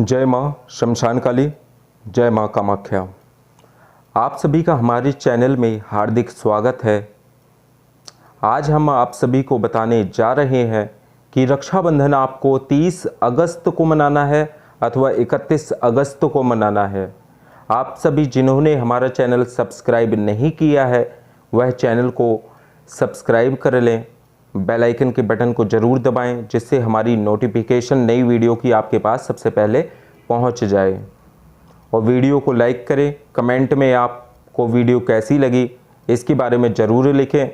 जय माँ शमशान काली, जय माँ कामाख्या। आप सभी का हमारे चैनल में हार्दिक स्वागत है। आज हम आप सभी को बताने जा रहे हैं कि रक्षाबंधन आपको 30 अगस्त को मनाना है अथवा 31 अगस्त को मनाना है। आप सभी जिन्होंने हमारा चैनल सब्सक्राइब नहीं किया है वह चैनल को सब्सक्राइब कर लें, बेल आइकन के बटन को ज़रूर दबाएं जिससे हमारी नोटिफिकेशन नई वीडियो की आपके पास सबसे पहले पहुंच जाए। और वीडियो को लाइक करें, कमेंट में आपको वीडियो कैसी लगी इसके बारे में ज़रूर लिखें।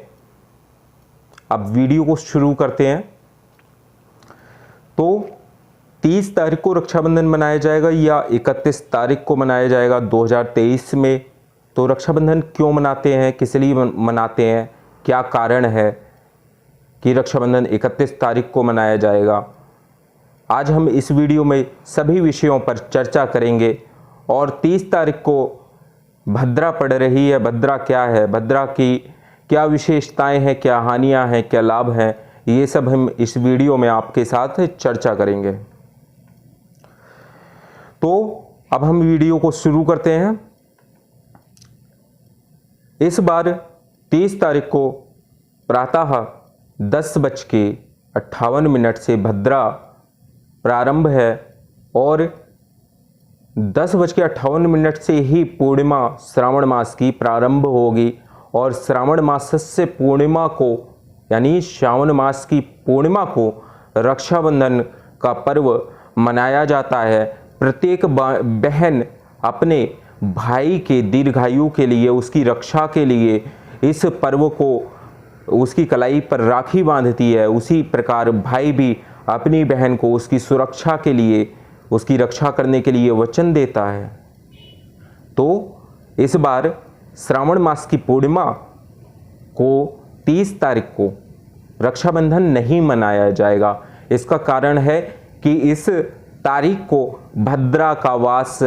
अब वीडियो को शुरू करते हैं। तो 30 तारीख को रक्षाबंधन मनाया जाएगा या 31 तारीख को मनाया जाएगा 2023 में। तो रक्षाबंधन क्यों मनाते हैं, किस लिए मनाते हैं, क्या कारण है कि रक्षाबंधन 31 तारीख को मनाया जाएगा, आज हम इस वीडियो में सभी विषयों पर चर्चा करेंगे। और 30 तारीख को भद्रा पड़ रही है। भद्रा क्या है, भद्रा की क्या विशेषताएं हैं, क्या हानियां हैं, क्या लाभ हैं, ये सब हम इस वीडियो में आपके साथ चर्चा करेंगे। तो अब हम वीडियो को शुरू करते हैं। इस बार 30 तारीख को प्रातः 10:58 से भद्रा प्रारंभ है और 10:58 से ही पूर्णिमा श्रावण मास की प्रारंभ होगी। और श्रावण मास से पूर्णिमा को यानी श्रावण मास की पूर्णिमा को रक्षाबंधन का पर्व मनाया जाता है। प्रत्येक बहन अपने भाई के दीर्घायु के लिए, उसकी रक्षा के लिए इस पर्व को उसकी कलाई पर राखी बांधती है। उसी प्रकार भाई भी अपनी बहन को उसकी सुरक्षा के लिए, उसकी रक्षा करने के लिए वचन देता है। तो इस बार श्रावण मास की पूर्णिमा को 30 तारीख को रक्षाबंधन नहीं मनाया जाएगा। इसका कारण है कि इस तारीख को भद्रा का वास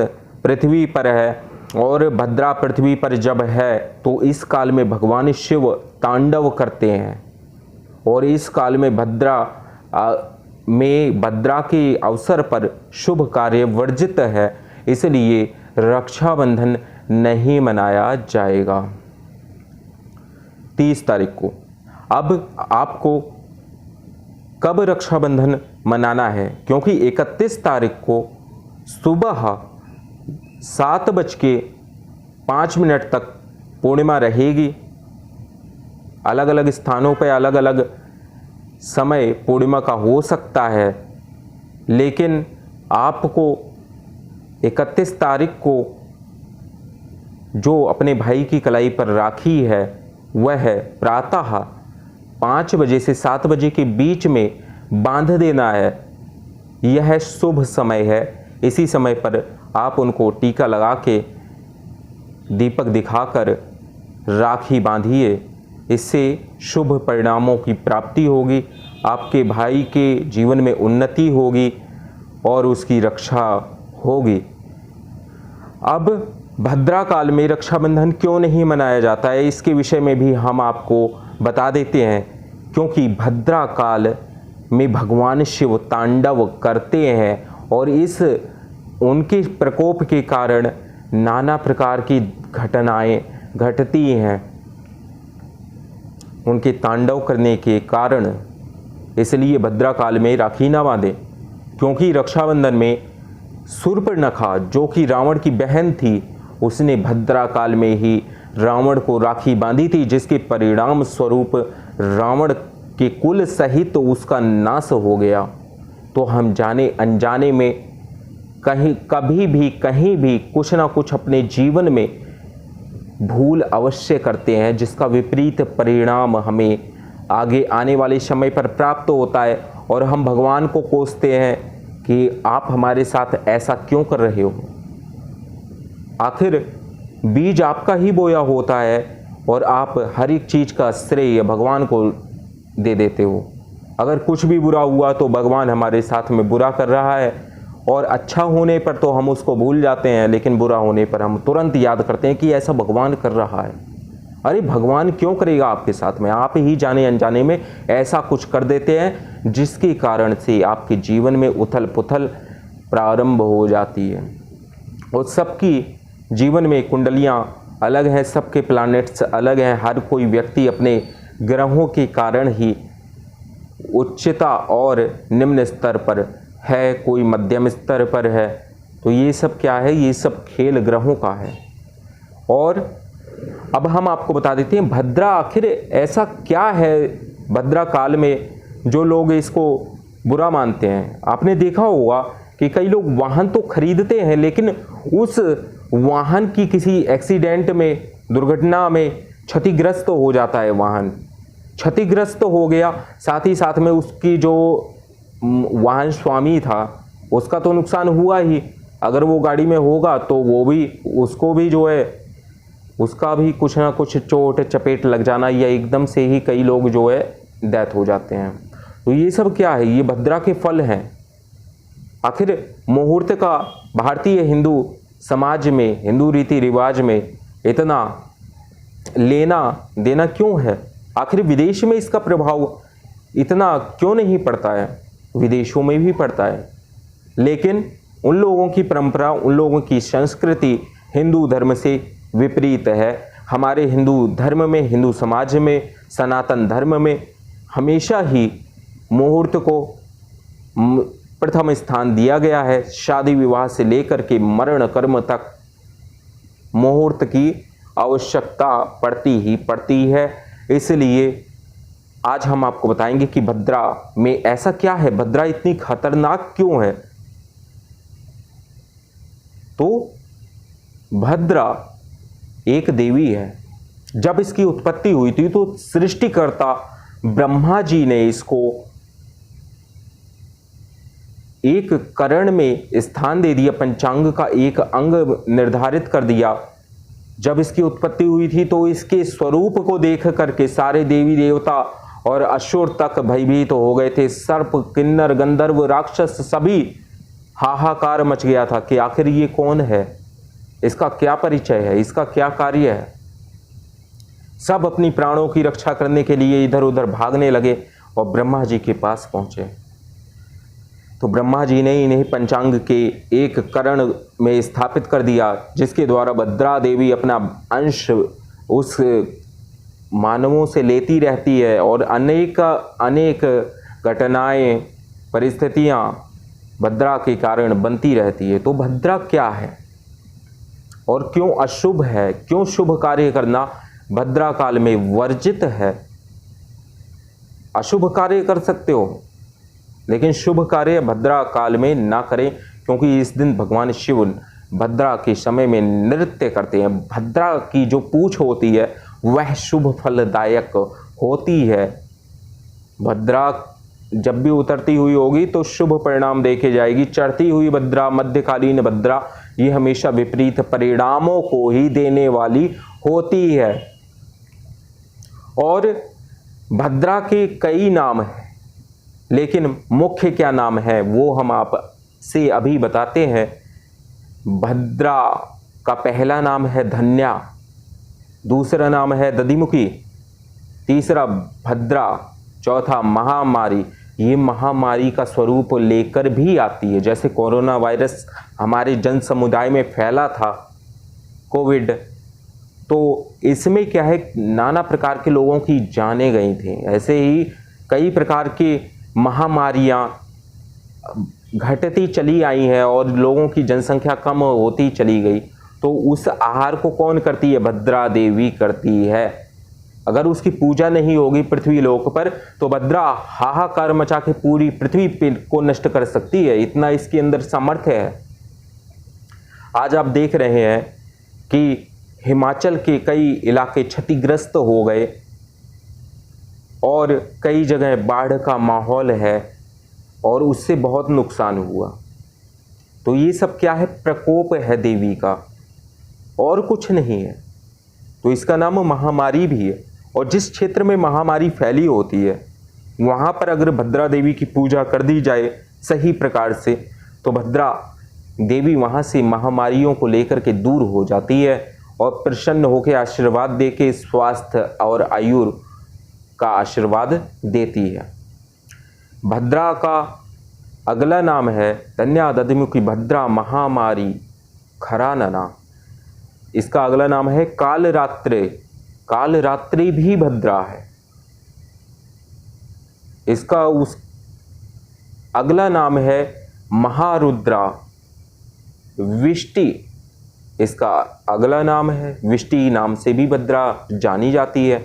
पृथ्वी पर है और भद्रा पृथ्वी पर जब है तो इस काल में भगवान शिव तांडव करते हैं। और इस काल में भद्रा के अवसर पर शुभ कार्य वर्जित है, इसलिए रक्षाबंधन नहीं मनाया जाएगा 30 तारीख को। अब आपको कब रक्षाबंधन मनाना है, क्योंकि 31 तारीख को सुबह 7:05 तक पूर्णिमा रहेगी। अलग अलग स्थानों पर अलग अलग समय पूर्णिमा का हो सकता है, लेकिन आपको 31 तारीख को जो अपने भाई की कलाई पर राखी है वह प्रातः 5 बजे से 7 बजे के बीच में बांध देना है। यह शुभ समय है। इसी समय पर आप उनको टीका लगा के दीपक दिखाकर राखी बांधिए। इससे शुभ परिणामों की प्राप्ति होगी, आपके भाई के जीवन में उन्नति होगी और उसकी रक्षा होगी। अब भद्रा काल में रक्षाबंधन क्यों नहीं मनाया जाता है, इसके विषय में भी हम आपको बता देते हैं। क्योंकि भद्रा काल में भगवान शिव तांडव करते हैं और इस उनके प्रकोप के कारण नाना प्रकार की घटनाएं घटती हैं उनके तांडव करने के कारण। इसलिए भद्रा काल में राखी ना बांधें। क्योंकि रक्षाबंधन में शूर्पणखा जो कि रावण की बहन थी, उसने भद्रा काल में ही रावण को राखी बांधी थी, जिसके परिणाम स्वरूप रावण के कुल सहित उसका नाश हो गया। तो हम जाने अनजाने में कभी भी कहीं भी कुछ ना कुछ अपने जीवन में भूल अवश्य करते हैं, जिसका विपरीत परिणाम हमें आगे आने वाले समय पर प्राप्त होता है। और हम भगवान को कोसते हैं कि आप हमारे साथ ऐसा क्यों कर रहे हो। आखिर बीज आपका ही बोया होता है और आप हर एक चीज़ का श्रेय भगवान को दे देते हो। अगर कुछ भी बुरा हुआ तो भगवान हमारे साथ में बुरा कर रहा है, और अच्छा होने पर तो हम उसको भूल जाते हैं, लेकिन बुरा होने पर हम तुरंत याद करते हैं कि ऐसा भगवान कर रहा है। अरे भगवान क्यों करेगा आपके साथ में, आप ही जाने अनजाने में ऐसा कुछ कर देते हैं जिसके कारण से आपके जीवन में उथल पुथल प्रारंभ हो जाती है। और सबकी जीवन में कुंडलियाँ अलग हैं, सबके प्लैनेट्स अलग हैं। हर कोई व्यक्ति अपने ग्रहों के कारण ही उच्चता और निम्न स्तर पर है, कोई मध्यम स्तर पर है। तो ये सब क्या है, ये सब खेल ग्रहों का है। और अब हम आपको बता देते हैं भद्रा आखिर ऐसा क्या है भद्रा काल में जो लोग इसको बुरा मानते हैं। आपने देखा होगा कि कई लोग वाहन तो खरीदते हैं, लेकिन उस वाहन की किसी एक्सीडेंट में, दुर्घटना में क्षतिग्रस्त हो जाता है। वाहन क्षतिग्रस्त हो गया, साथ ही साथ में उसकी जो वाहन स्वामी था उसका तो नुकसान हुआ ही। अगर वो गाड़ी में होगा तो वो भी, उसको भी जो है, उसका भी कुछ ना कुछ चोट चपेट लग जाना, या एकदम से ही कई लोग जो है डेथ हो जाते हैं। तो ये सब क्या है, ये भद्रा के फल हैं। आखिर मुहूर्त का भारतीय हिंदू समाज में, हिंदू रीति रिवाज में इतना लेना देना क्यों है? आखिर विदेश में इसका प्रभाव इतना क्यों नहीं पड़ता है? विदेशों में भी पड़ता है, लेकिन उन लोगों की परंपरा, उन लोगों की संस्कृति हिंदू धर्म से विपरीत है। हमारे हिंदू धर्म में, हिंदू समाज में, सनातन धर्म में हमेशा ही मुहूर्त को प्रथम स्थान दिया गया है। शादी विवाह से लेकर के मरण कर्म तक मुहूर्त की आवश्यकता पड़ती ही पड़ती है। इसलिए आज हम आपको बताएंगे कि भद्रा में ऐसा क्या है, भद्रा इतनी खतरनाक क्यों है। तो भद्रा एक देवी है। जब इसकी उत्पत्ति हुई थी तो सृष्टिकर्ता ब्रह्मा जी ने इसको एक करण में स्थान दे दिया, पंचांग का एक अंग निर्धारित कर दिया। जब इसकी उत्पत्ति हुई थी तो इसके स्वरूप को देख करके सारे देवी देवता और असुर तक भयभीत हो गए थे। सर्प, किन्नर, गंधर्व, राक्षस सभी हाहाकार मच गया था कि आखिर ये कौन है, इसका क्या परिचय है, इसका क्या कार्य है। सब अपनी प्राणों की रक्षा करने के लिए इधर उधर भागने लगे और ब्रह्मा जी के पास पहुंचे। तो ब्रह्मा जी ने इन्हें पंचांग के एक करण में स्थापित कर दिया, जिसके द्वारा भद्रा देवी अपना अंश उस मानवों से लेती रहती है और अनेक अनेक घटनाएं, परिस्थितियां भद्रा के कारण बनती रहती है। तो भद्रा क्या है और क्यों अशुभ है, क्यों शुभ कार्य करना भद्रा काल में वर्जित है? अशुभ कार्य कर सकते हो, लेकिन शुभ कार्य भद्रा काल में ना करें, क्योंकि इस दिन भगवान शिव भद्रा के समय में नृत्य करते हैं। भद्रा की जो पूंछ होती है वह शुभ फलदायक होती है। भद्रा जब भी उतरती हुई होगी तो शुभ परिणाम देके जाएगी। चढ़ती हुई भद्रा, मध्यकालीन भद्रा, ये हमेशा विपरीत परिणामों को ही देने वाली होती है। और भद्रा के कई नाम हैं, लेकिन मुख्य क्या नाम है वो हम आपसे अभी बताते हैं। भद्रा का पहला नाम है धन्या, दूसरा नाम है दधिमुखी, तीसरा भद्रा, चौथा महामारी। ये महामारी का स्वरूप लेकर भी आती है। जैसे कोरोना वायरस हमारे जन समुदाय में फैला था, कोविड, तो इसमें क्या है, नाना प्रकार के लोगों की जानें गई थी। ऐसे ही कई प्रकार की महामारियां घटती चली आई हैं और लोगों की जनसंख्या कम होती चली गई। तो उस आहार को कौन करती है? भद्रा देवी करती है। अगर उसकी पूजा नहीं होगी पृथ्वी लोक पर तो भद्रा हाहाकार मचा के पूरी पृथ्वी को नष्ट कर सकती है, इतना इसके अंदर सामर्थ्य है। आज आप देख रहे हैं कि हिमाचल के कई इलाके क्षतिग्रस्त हो गए और कई जगह बाढ़ का माहौल है और उससे बहुत नुकसान हुआ। तो ये सब क्या है? प्रकोप है देवी का, और कुछ नहीं है। तो इसका नाम महामारी भी है। और जिस क्षेत्र में महामारी फैली होती है वहाँ पर अगर भद्रा देवी की पूजा कर दी जाए सही प्रकार से तो भद्रा देवी वहाँ से महामारियों को लेकर के दूर हो जाती है और प्रसन्न होकर आशीर्वाद दे के स्वास्थ्य और आयु का आशीर्वाद देती है। भद्रा का अगला नाम है धन्या दधिमुखी भद्रा महामारी खरानना। इसका अगला नाम है कालरात्रि। कालरात्रि भी भद्रा है। इसका उस अगला नाम है महारुद्रा विष्टि। इसका अगला नाम है विष्टि, नाम से भी भद्रा जानी जाती है।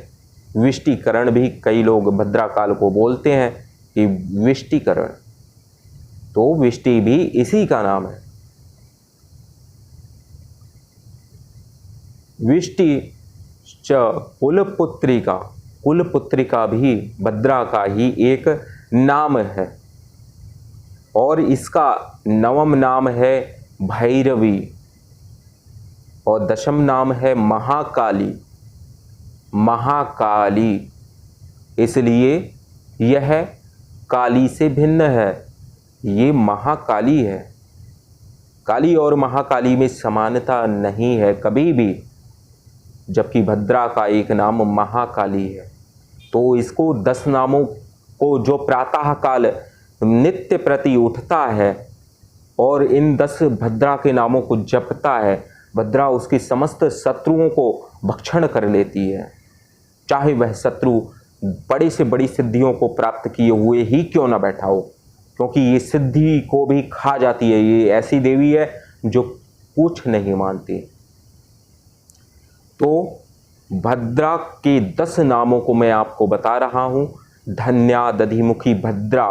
विष्टिकरण भी कई लोग भद्रा काल को बोलते हैं कि विष्टिकरण, तो विष्टि भी इसी का नाम है। विष्टि च कुलपुत्रिका, कुलपुत्रिका भी भद्रा का ही एक नाम है। और इसका नवम नाम है भैरवी और दशम नाम है महाकाली। महाकाली इसलिए यह काली से भिन्न है, ये महाकाली है। काली और महाकाली में समानता नहीं है कभी भी, जबकि भद्रा का एक नाम महाकाली है। तो इसको 10 नामों को जो प्रातः काल नित्य प्रति उठता है और इन 10 भद्रा के नामों को जपता है, भद्रा उसके समस्त शत्रुओं को भक्षण कर लेती है, चाहे वह शत्रु बड़ी से बड़ी सिद्धियों को प्राप्त किए हुए ही क्यों ना बैठा हो, क्योंकि ये सिद्धि को भी खा जाती है। ये ऐसी देवी है जो कुछ नहीं मानती। तो भद्रा के 10 नामों को मैं आपको बता रहा हूं। धन्या दधिमुखी भद्रा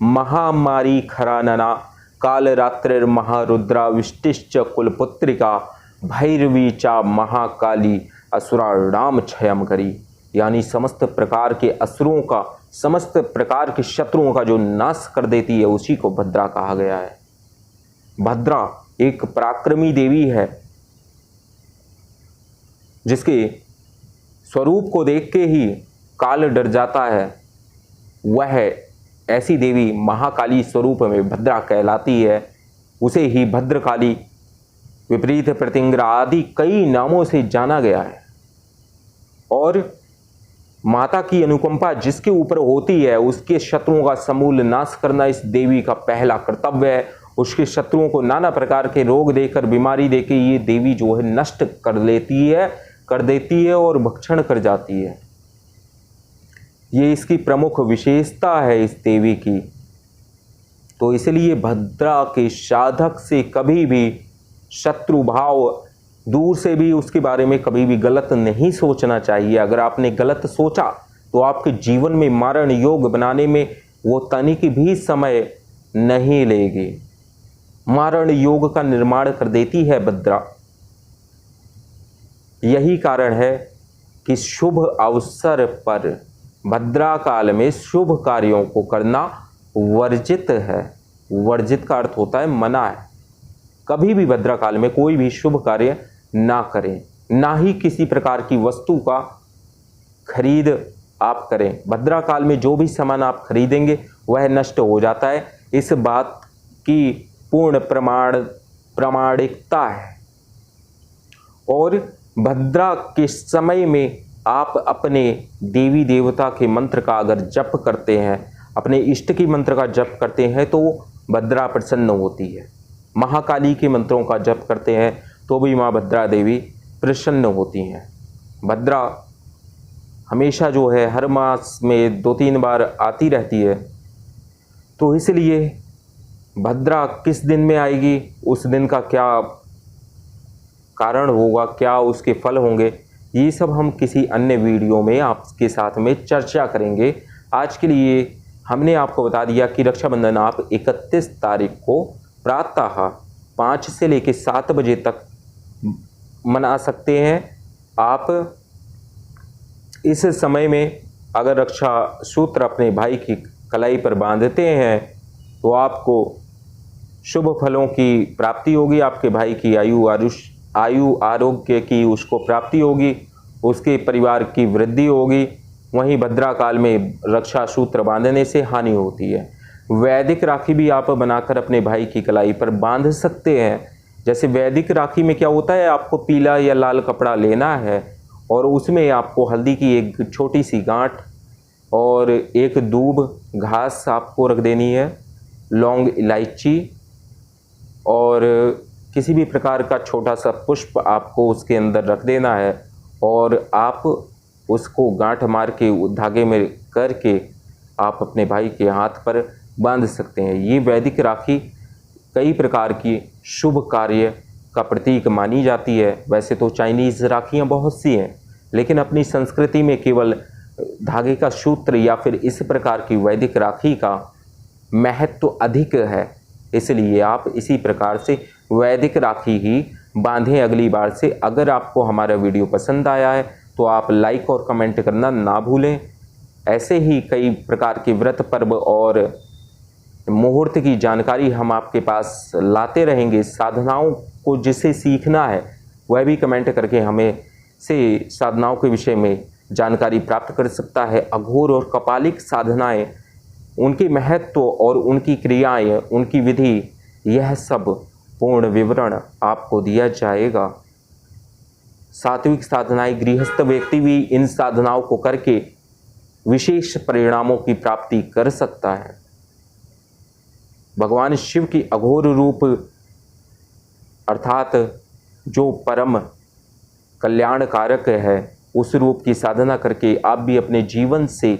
महामारी खरानना कालरात्रिर महारुद्रा विष्टिश्च कुलपुत्रिका भैरवी चा महाकाली असुराणाम क्षयम करी। यानी समस्त प्रकार के असुरों का, समस्त प्रकार के शत्रुओं का जो नाश कर देती है, उसी को भद्रा कहा गया है। भद्रा एक पराक्रमी देवी है जिसके स्वरूप को देख के ही काल डर जाता है। वह ऐसी देवी महाकाली स्वरूप में भद्रा कहलाती है। उसे ही भद्रकाली, विपरीत प्रतिंग्रा आदि कई नामों से जाना गया है। और माता की अनुकंपा जिसके ऊपर होती है, उसके शत्रुओं का समूल नाश करना इस देवी का पहला कर्तव्य है। उसके शत्रुओं को नाना प्रकार के रोग देकर, बीमारी देकर ये देवी जो है नष्ट कर देती है और भक्षण कर जाती है। ये इसकी प्रमुख विशेषता है इस देवी की। तो इसलिए भद्रा के साधक से कभी भी शत्रु भाव, दूर से भी उसके बारे में कभी भी गलत नहीं सोचना चाहिए। अगर आपने गलत सोचा तो आपके जीवन में मारण योग बनाने में वो तनिक भी समय नहीं लेगी। मारण योग का निर्माण कर देती है भद्रा। यही कारण है कि शुभ अवसर पर भद्रा काल में शुभ कार्यों को करना वर्जित है। वर्जित का अर्थ होता है मना है। कभी भी भद्रा काल में कोई भी शुभ कार्य ना करें, ना ही किसी प्रकार की वस्तु का खरीद आप करें। भद्रा काल में जो भी सामान आप खरीदेंगे वह नष्ट हो जाता है। इस बात की पूर्ण प्रामाणिकता है। और भद्रा के समय में आप अपने देवी देवता के मंत्र का अगर जप करते हैं, अपने इष्ट की मंत्र का जप करते हैं, तो भद्रा प्रसन्न होती है। महाकाली के मंत्रों का जप करते हैं तो भी माँ भद्रा देवी प्रसन्न होती हैं। भद्रा हमेशा जो है हर मास में 2-3 बार आती रहती है। तो इसलिए भद्रा किस दिन में आएगी, उस दिन का क्या कारण होगा, क्या उसके फल होंगे, ये सब हम किसी अन्य वीडियो में आपके साथ में चर्चा करेंगे। आज के लिए हमने आपको बता दिया कि रक्षाबंधन आप 31 तारीख को प्रातः 5 से लेकर 7 बजे तक मना सकते हैं। आप इस समय में अगर रक्षा सूत्र अपने भाई की कलाई पर बांधते हैं तो आपको शुभ फलों की प्राप्ति होगी। आपके भाई की आयु आरोग्य की उसको प्राप्ति होगी, उसके परिवार की वृद्धि होगी। वहीं भद्रा काल में रक्षा सूत्र बांधने से हानि होती है। वैदिक राखी भी आप बनाकर अपने भाई की कलाई पर बांध सकते हैं। जैसे वैदिक राखी में क्या होता है, आपको पीला या लाल कपड़ा लेना है और उसमें आपको हल्दी की एक छोटी सी गांठ और एक दूब घास आपको रख देनी है। लौंग, इलायची और किसी भी प्रकार का छोटा सा पुष्प आपको उसके अंदर रख देना है और आप उसको गांठ मार के धागे में करके आप अपने भाई के हाथ पर बांध सकते हैं। ये वैदिक राखी कई प्रकार की शुभ कार्य का प्रतीक मानी जाती है। वैसे तो चाइनीज़ राखियाँ बहुत सी हैं, लेकिन अपनी संस्कृति में केवल धागे का सूत्र या फिर इस प्रकार की वैदिक राखी का महत्व अधिक है, इसलिए आप इसी प्रकार से वैदिक राखी ही बांधें अगली बार से। अगर आपको हमारा वीडियो पसंद आया है तो आप लाइक और कमेंट करना ना भूलें। ऐसे ही कई प्रकार के व्रत, पर्व और मुहूर्त की जानकारी हम आपके पास लाते रहेंगे। साधनाओं को जिसे सीखना है वह भी कमेंट करके हमें से साधनाओं के विषय में जानकारी प्राप्त कर सकता है। अघोर और कपालिक साधनाएं, उनके महत्व और उनकी क्रियाएं, उनकी विधि, यह सब पूर्ण विवरण आपको दिया जाएगा। सात्विक साधनाएं, गृहस्थ व्यक्ति भी इन साधनाओं को करके विशेष परिणामों की प्राप्ति कर सकता है। भगवान शिव की अघोर रूप अर्थात जो परम कल्याणकारक है, उस रूप की साधना करके आप भी अपने जीवन से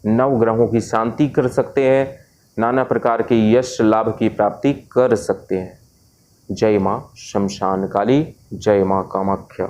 नवग्रहों की शांति कर सकते हैं, नाना प्रकार के यश लाभ की प्राप्ति कर सकते हैं। जय मां शमशान काली, जय मां कामाख्या।